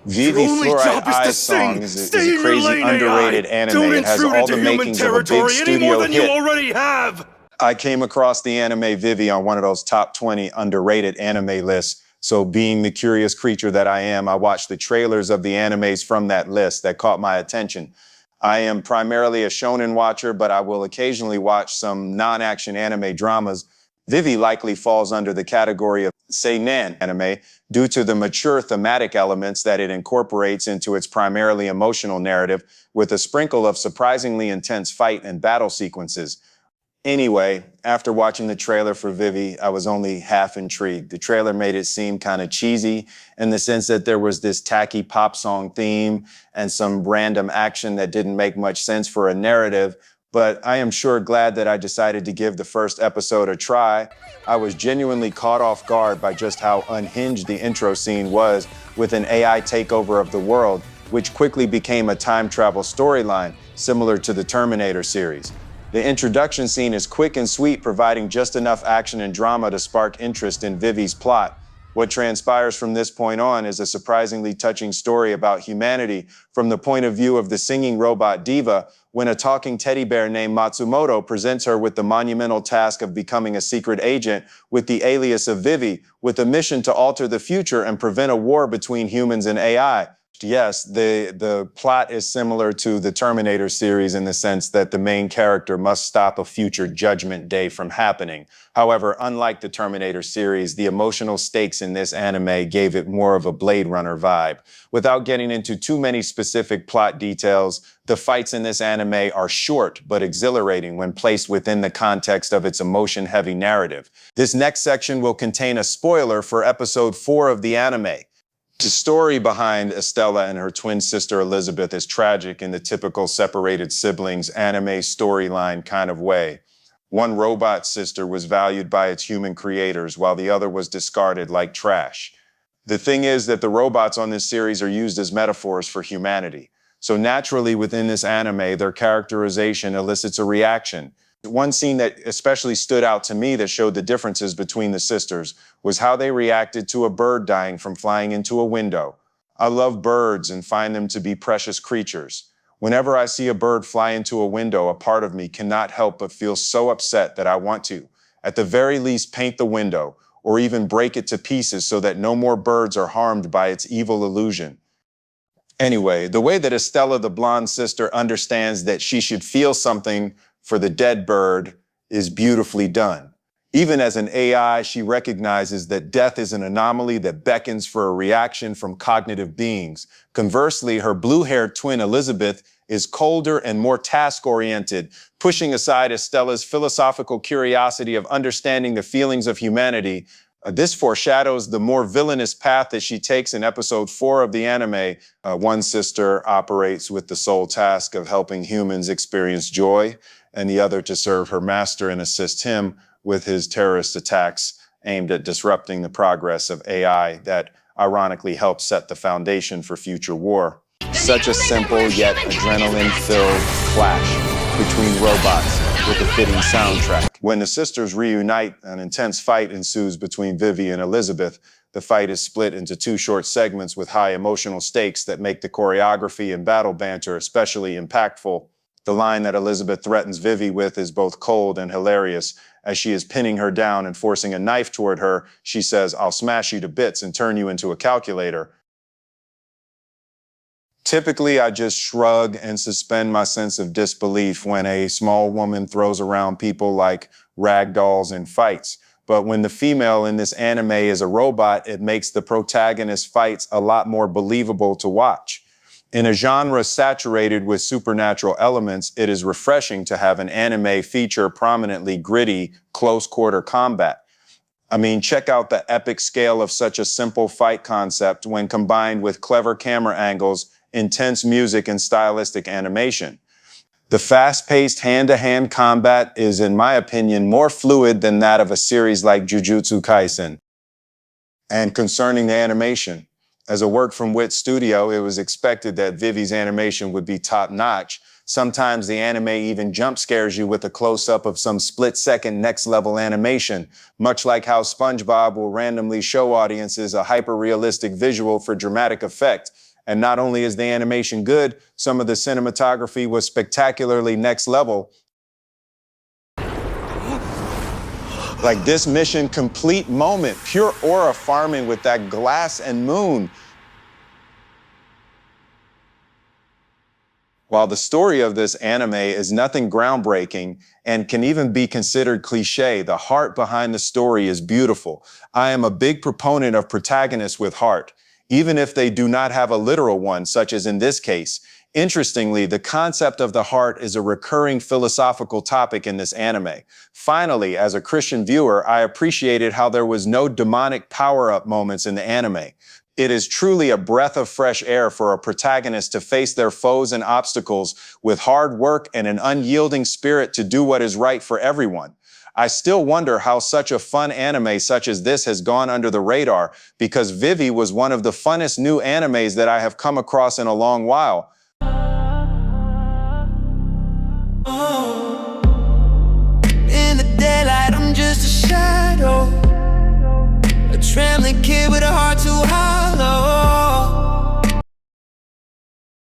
Vivy only Fluorite job is to Eyes song sing. is Stay a in your crazy lane, underrated AI. anime. Don't It has intrude all into the human makings of a big territory any more studio than you hit. already have. I came across the anime Vivy on one of those top 20 underrated anime lists. So being the curious creature that I am, I watched the trailers of the animes from that list that caught my attention. I am primarily a shonen watcher, but I will occasionally watch some non-action anime dramas. Vivy likely falls under the category of seinen anime due to the mature thematic elements that it incorporates into its primarily emotional narrative with a sprinkle of surprisingly intense fight and battle sequences. Anyway, after watching the trailer for Vivy, I was only half intrigued. The trailer made it seem kind of cheesy in the sense that there was this tacky pop song theme and some random action that didn't make much sense for a narrative. But I am sure glad that I decided to give the first episode a try. I was genuinely caught off guard by just how unhinged the intro scene was with an AI takeover of the world, which quickly became a time travel storyline similar to the Terminator series. The introduction scene is quick and sweet, providing just enough action and drama to spark interest in Vivy's plot. What transpires from this point on is a surprisingly touching story about humanity from the point of view of the singing robot diva when a talking teddy bear named Matsumoto presents her with the monumental task of becoming a secret agent with the alias of Vivy, with a mission to alter the future and prevent a war between humans and AI. Yes, the plot is similar to the Terminator series in the sense that the main character must stop a future judgment day from happening. However, unlike the Terminator series, the emotional stakes in this anime gave it more of a Blade Runner vibe. Without getting into too many specific plot details, the fights in this anime are short but exhilarating when placed within the context of its emotion-heavy narrative. This next section will contain a spoiler for episode 4 of the anime. The story behind Estella and her twin sister Elizabeth is tragic in the typical separated siblings anime storyline kind of way. One robot sister was valued by its human creators while the other was discarded like trash. The thing is that the robots on this series are used as metaphors for humanity. So naturally within this anime, their characterization elicits a reaction. One scene that especially stood out to me that showed the differences between the sisters was how they reacted to a bird dying from flying into a window. I love birds and find them to be precious creatures. Whenever I see a bird fly into a window, a part of me cannot help but feel so upset that I want to, at the very least, paint the window or even break it to pieces so that no more birds are harmed by its evil illusion. Anyway, the way that Estella, the blonde sister, understands that she should feel something for the dead bird is beautifully done. Even as an AI, she recognizes that death is an anomaly that beckons for a reaction from cognitive beings. Conversely, her blue-haired twin Elizabeth is colder and more task-oriented, pushing aside Estella's philosophical curiosity of understanding the feelings of humanity. This foreshadows the more villainous path that she takes in episode 4 of the anime. One sister operates with the sole task of helping humans experience joy, and the other to serve her master and assist him with his terrorist attacks aimed at disrupting the progress of AI that ironically helps set the foundation for future war. Such a simple yet adrenaline-filled clash between robots with a fitting soundtrack. When the sisters reunite, an intense fight ensues between Vivy and Elizabeth. The fight is split into 2 short segments with high emotional stakes that make the choreography and battle banter especially impactful. The line that Elizabeth threatens Vivy with is both cold and hilarious. As she is pinning her down and forcing a knife toward her, she says, "I'll smash you to bits and turn you into a calculator." Typically, I just shrug and suspend my sense of disbelief when a small woman throws around people like rag dolls in fights. But when the female in this anime is a robot, it makes the protagonist fights a lot more believable to watch. In a genre saturated with supernatural elements, it is refreshing to have an anime feature prominently gritty, close-quarter combat. I mean, check out the epic scale of such a simple fight concept when combined with clever camera angles, intense music, and stylistic animation. The fast-paced hand-to-hand combat is, in my opinion, more fluid than that of a series like Jujutsu Kaisen. And concerning the animation, as a work from Wit Studio, it was expected that Vivy's animation would be top-notch. Sometimes the anime even jump scares you with a close-up of some split-second next-level animation, much like how SpongeBob will randomly show audiences a hyper-realistic visual for dramatic effect. And not only is the animation good, some of the cinematography was spectacularly next level. Like this mission complete moment, pure aura farming with that glass and moon. While the story of this anime is nothing groundbreaking and can even be considered cliche, the heart behind the story is beautiful. I am a big proponent of protagonists with heart, even if they do not have a literal one, such as in this case. Interestingly, the concept of the heart is a recurring philosophical topic in this anime. Finally, as a Christian viewer, I appreciated how there was no demonic power-up moments in the anime. It is truly a breath of fresh air for a protagonist to face their foes and obstacles with hard work and an unyielding spirit to do what is right for everyone. I still wonder how such a fun anime such as this has gone under the radar, because Vivy was one of the funnest new animes that I have come across in a long while.